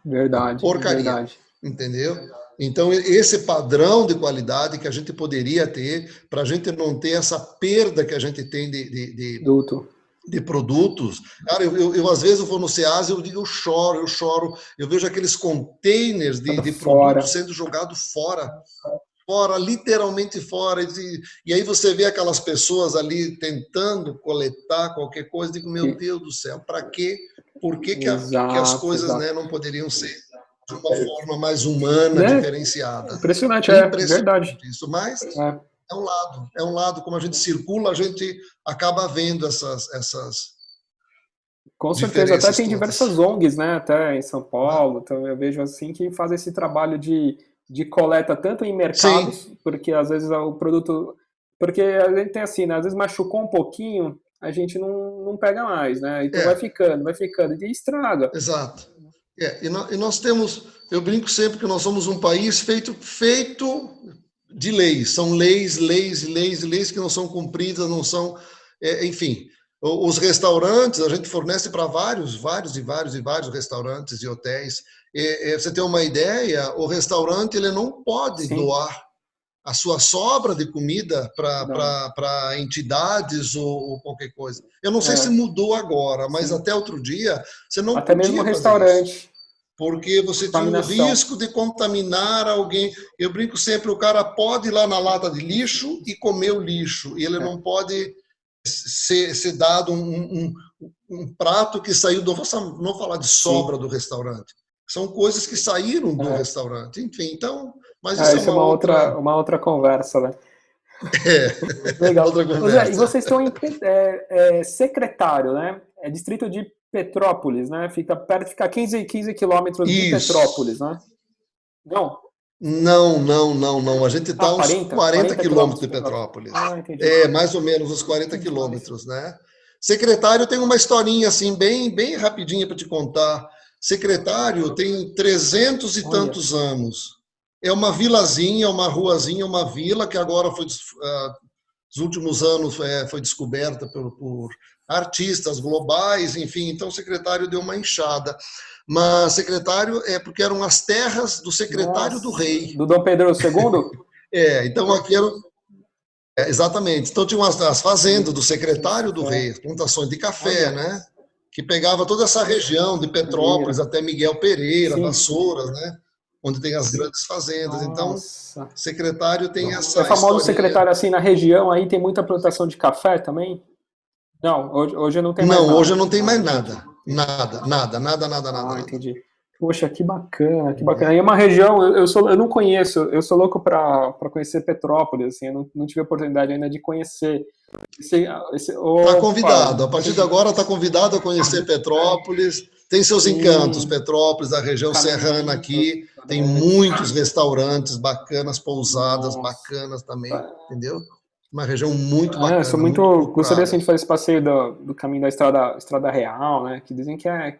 verdade, porcaria, entendeu? Então, esse padrão de qualidade que a gente poderia ter, para a gente não ter essa perda que a gente tem de produtos. Cara, eu às vezes eu vou no Ceasa e eu choro. Eu vejo aqueles containers de produtos sendo jogados fora, literalmente fora. E aí você vê aquelas pessoas ali tentando coletar qualquer coisa, digo, meu Deus do céu, para quê? Por que as coisas, né, não poderiam ser de uma forma mais humana, diferenciada? Impressionante, verdade. Isso, mas é um lado, como a gente circula, a gente acaba vendo essas com certeza, até tem diversas ONGs, né, até em São Paulo, então eu vejo assim que fazem esse trabalho de coleta tanto em mercados, porque às vezes o produto... Porque a gente tem assim, né, às vezes machucou um pouquinho, a gente não pega mais, né? Então vai ficando, e estraga. Exato. E nós temos, eu brinco sempre que nós somos um país feito de leis. São leis que não são cumpridas, não são... enfim, os restaurantes, a gente fornece para vários restaurantes e hotéis. Você tem uma ideia, o restaurante ele não pode doar a sua sobra de comida para entidades ou qualquer coisa. Eu não sei se mudou agora, mas até outro dia você não até podia mesmo fazer restaurante. isso, porque você tinha o risco de contaminar alguém. Eu brinco sempre, o cara pode ir lá na lata de lixo e comer o lixo, e ele não pode ser dado um prato que saiu, não vou falar de sobra do restaurante, são coisas que saíram do restaurante, enfim, então, mas isso é Isso é uma outra conversa, né? Legal. outra José, e conversa. vocês estão em Secretário, né? É distrito de Petrópolis, né? Fica perto, fica 15 quilômetros de Isso. Petrópolis, né? Não? Não. A gente está a uns 40 quilômetros de Petrópolis. Petrópolis. Entendi. Mais ou menos uns 40 quilômetros, né? Secretário tem uma historinha assim, bem rapidinha para te contar. Secretário tem 300 e tantos anos. É uma vilazinha, uma ruazinha, uma vila que agora foi, nos últimos anos, foi descoberta por artistas globais, enfim. Então, o secretário deu uma inchada. Mas secretário é porque eram as terras do secretário do rei. Do Dom Pedro II? Então aqui era. Exatamente. Então tinham as fazendas do secretário do rei, as plantações de café, né? Que pegava toda essa região de Petrópolis até Miguel Pereira, Vassouras, né? Onde tem as grandes fazendas. Então, secretário tem essa. É famoso historinha. secretário assim na região aí, tem muita plantação de café também? Não, hoje não tem mais nada. Não, hoje não tem mais nada. Nada. Entendi. Poxa, que bacana, que bacana. E é uma região, eu não conheço, eu sou louco para conhecer Petrópolis, assim, eu não tive a oportunidade ainda de conhecer. Está convidado, a partir de agora está convidado a conhecer Petrópolis, tem seus encantos, Petrópolis, a região serrana aqui, tem muitos restaurantes bacanas, pousadas bacanas também, entendeu? Uma região muito bacana. Gostaria assim, de fazer esse passeio do caminho da Estrada Real, né? Que dizem que é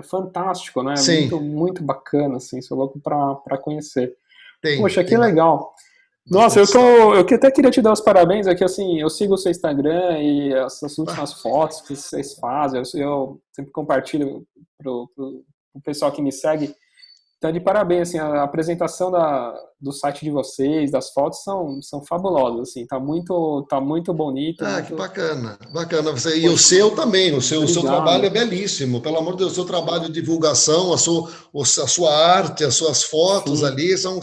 fantástico, né? Sim. Muito bacana, assim. Sou louco para conhecer. Tem, Poxa, que legal. Nossa, eu até queria te dar os parabéns aqui, assim, eu sigo o seu Instagram e essas últimas fotos que vocês fazem, eu sempre compartilho pro pessoal que me segue. Então, de parabéns, assim, a apresentação do site de vocês, das fotos, são fabulosas, assim, tá muito bonito. Que bacana. E o seu também, o seu trabalho é belíssimo, pelo amor de Deus, o seu trabalho de divulgação, a sua arte, as suas fotos ali, são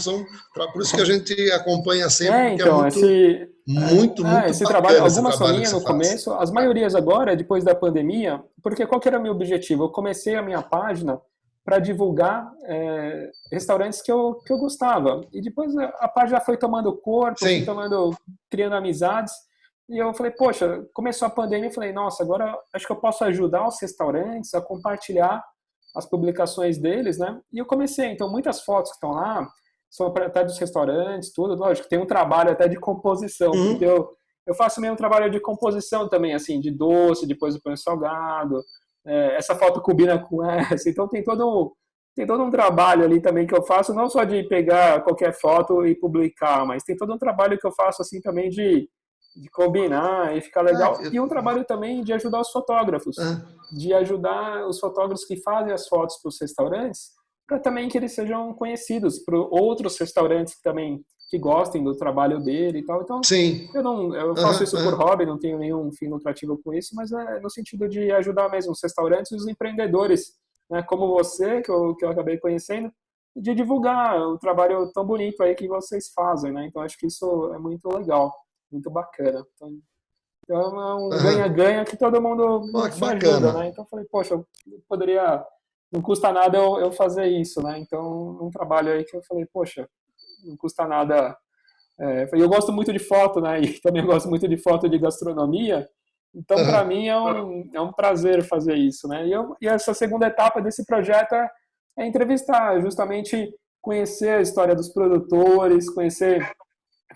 por isso que a gente acompanha sempre, porque muito esse trabalho, algumas são minhas no começo, as maiorias agora, depois da pandemia, porque qual que era o meu objetivo? Eu comecei a minha página para divulgar restaurantes que eu gostava. E depois a página foi tomando corpo, criando amizades. E eu falei, poxa, começou a pandemia, eu falei, nossa, agora acho que eu posso ajudar os restaurantes a compartilhar as publicações deles, né? E eu comecei, então, muitas fotos que estão lá são até dos restaurantes, tudo. Lógico, tem um trabalho até de composição, porque eu faço meio um trabalho de composição também, assim, de doce, depois eu ponho salgado. Essa foto combina com essa, então tem todo um trabalho ali também que eu faço, não só de pegar qualquer foto e publicar, mas tem todo um trabalho que eu faço assim também de combinar e ficar legal, e um trabalho também de ajudar os fotógrafos, de ajudar os fotógrafos que fazem as fotos para os restaurantes, para também que eles sejam conhecidos para outros restaurantes que gostem do trabalho dele e tal. Então, eu faço isso por hobby, não tenho nenhum fim lucrativo com isso, mas é no sentido de ajudar mesmo os restaurantes e os empreendedores, né, como você, que eu acabei conhecendo, de divulgar o trabalho tão bonito aí que vocês fazem, né? Então, acho que isso é muito legal, muito bacana. Então é um ganha-ganha que todo mundo se ajuda, né? Então, eu falei, poxa, eu poderia... Não custa nada eu fazer isso, né? Então, um trabalho aí que eu falei, poxa, não custa nada. Eu gosto muito de foto, né? E também gosto muito de foto de gastronomia. Então, para mim, é um prazer fazer isso, né? E essa segunda etapa desse projeto é entrevistar, justamente conhecer a história dos produtores,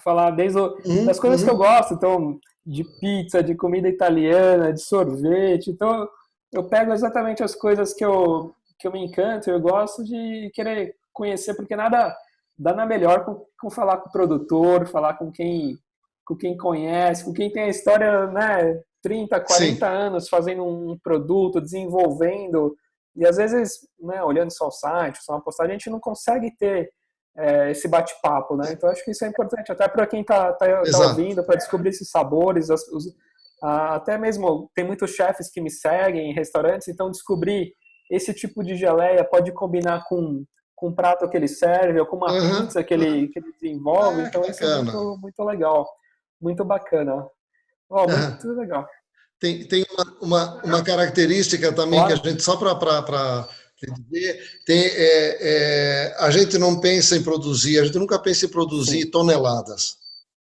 falar das coisas que eu gosto. Então, de pizza, de comida italiana, de sorvete. Então, eu pego exatamente as coisas que eu me encanto, eu gosto de querer conhecer, porque nada melhor com falar com o produtor, falar com quem conhece, com quem tem a história, né, 30, 40 anos fazendo um produto, desenvolvendo, e às vezes, né, olhando só o site, só uma postagem, a gente não consegue ter esse bate-papo, né? Então acho que isso é importante, até para quem tá ouvindo, para descobrir esses sabores, até mesmo tem muitos chefes que me seguem em restaurantes, então descobrir esse tipo de geleia pode combinar com o prato que ele serve, ou com uma pizza que ele desenvolve. Então isso é muito, muito legal. Muito bacana. Muito legal. Tem uma característica também Claro. que a gente, só para dizer, a gente não pensa em produzir, a gente nunca pensa em produzir Sim. toneladas,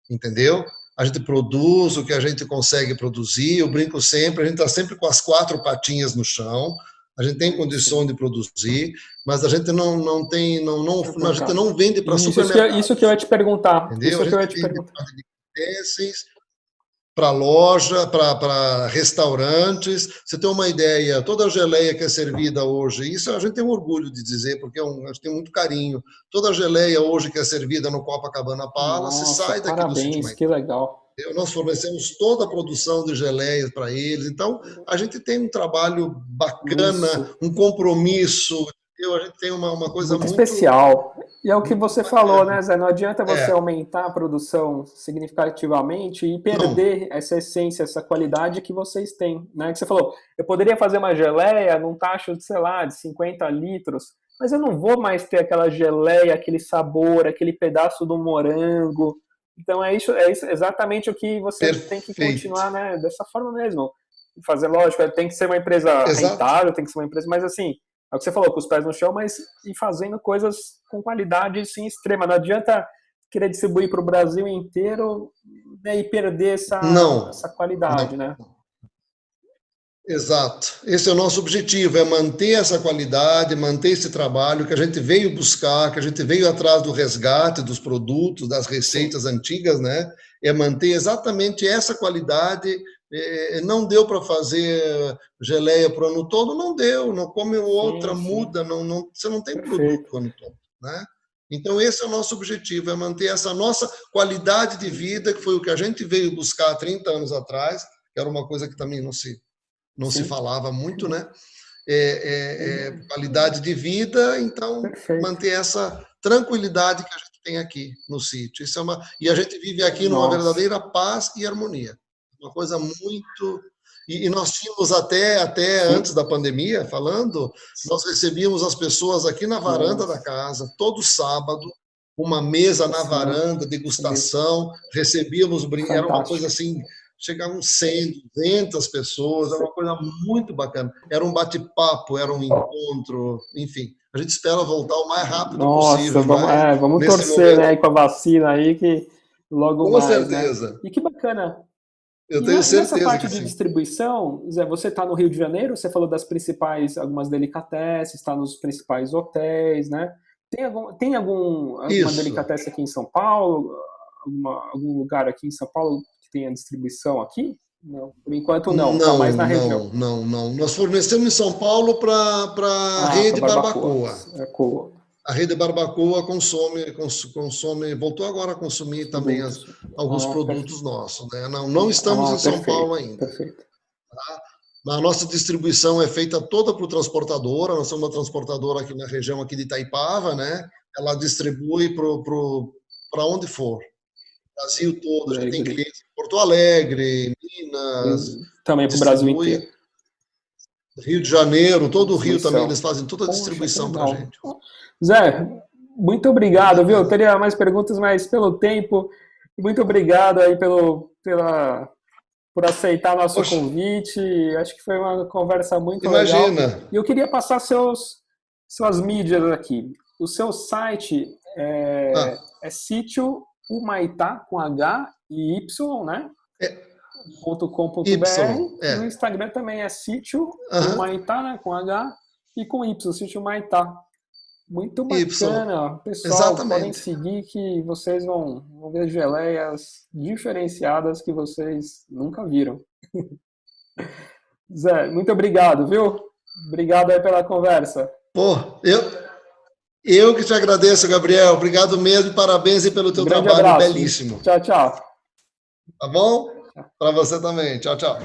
entendeu? A gente produz o que a gente consegue produzir, eu brinco sempre, a gente está sempre com as 4 patinhas no chão, a gente tem condição de produzir, mas a gente não tem, a gente não vende para supermercado. Isso que eu ia te perguntar. Entendeu? A gente vende para delicatessens, para loja, para restaurantes. Você tem uma ideia, toda a geleia que é servida hoje, isso a gente tem um orgulho de dizer, porque a gente tem muito carinho. Toda a geleia hoje que é servida no Copacabana Palace, Nossa, sai daqui do Sítio parabéns, Maitá. que legal. Nós fornecemos toda a produção de geleias para eles. Então, a gente tem um trabalho bacana, Isso. um compromisso. A gente tem uma coisa muito especial. E é o que você falou, né, Zé? Não adianta você É. aumentar a produção significativamente e perder essa essência, essa qualidade que vocês têm, né? Que você falou, eu poderia fazer uma geleia num tacho de, sei lá, de 50 litros, mas eu não vou mais ter aquela geleia, aquele sabor, aquele pedaço do morango. Então é isso exatamente o que você tem que continuar, né? Dessa forma mesmo. Fazer, lógico, tem que ser uma empresa rentável, tem que ser uma empresa, mas assim, é o que você falou, com os pés no chão, mas ir fazendo coisas com qualidade, sim, extrema. Não adianta querer distribuir para o Brasil inteiro, né, e perder essa qualidade, né? Exato. Esse é o nosso objetivo, é manter essa qualidade, manter esse trabalho que a gente veio buscar, que a gente veio atrás do resgate dos produtos, das receitas antigas, né? É manter exatamente essa qualidade. Não deu para fazer geleia para o ano todo, não deu, não come outra, muda, você não tem produto o ano todo, né? Então esse é o nosso objetivo, é manter essa nossa qualidade de vida, que foi o que a gente veio buscar há 30 anos atrás, que era uma coisa que também não se falava muito, né? Qualidade de vida, então manter essa tranquilidade que a gente tem aqui no sítio. Isso e a gente vive aqui numa verdadeira paz e harmonia. Uma coisa muito... E nós tínhamos até antes da pandemia, nós recebíamos as pessoas aqui na varanda da casa, todo sábado, uma mesa na varanda, degustação, recebíamos brinquedos, era uma coisa assim, chegavam 100, 200 pessoas, era uma coisa muito bacana. Era um bate-papo, era um encontro, enfim. A gente espera voltar o mais rápido possível. Vamos torcer, né, com a vacina aí, que logo mais, certeza. Né? E que bacana. Eu tenho certeza. Nessa parte de distribuição, Zé, você está no Rio de Janeiro, você falou das principais, algumas delicatessen, está nos principais hotéis, né? Tem alguma delicatessen aqui em São Paulo? Algum lugar aqui em São Paulo que tenha distribuição aqui? Não, por enquanto não, está mais na região. Não. Nós fornecemos em São Paulo para a rede Barbacoa. A rede Barbacoa consome, voltou agora a consumir também alguns produtos nossos, né? Não estamos em São Paulo ainda. Perfeito. Tá? A nossa distribuição é feita toda por transportadora, nós somos uma transportadora aqui na região aqui de Itaipava, né? Ela distribui para onde for. Brasil todo, a gente tem clientes em Porto Alegre, Minas. Também para o Brasil inteiro. Rio de Janeiro, todo o Rio também, eles fazem toda a distribuição para a gente. Zé, muito obrigado, viu? Eu teria mais perguntas, mas pelo tempo, muito obrigado aí por aceitar nosso convite. Acho que foi uma conversa muito legal. E eu queria passar suas mídias aqui. O seu site é Sítio Humaitá, com H e Y, né? .com.br. E no Instagram também é Sítio Humaitá, né? Com H e com Y, Sítio Humaitá. Muito bacana, pessoal. Podem seguir que vocês vão ver geleias diferenciadas que vocês nunca viram. Zé, muito obrigado, viu? Obrigado aí pela conversa. Eu que te agradeço, Gabriel. Obrigado mesmo e parabéns aí pelo teu trabalho belíssimo. Tchau, tchau. Tá bom? Para você também. Tchau, tchau.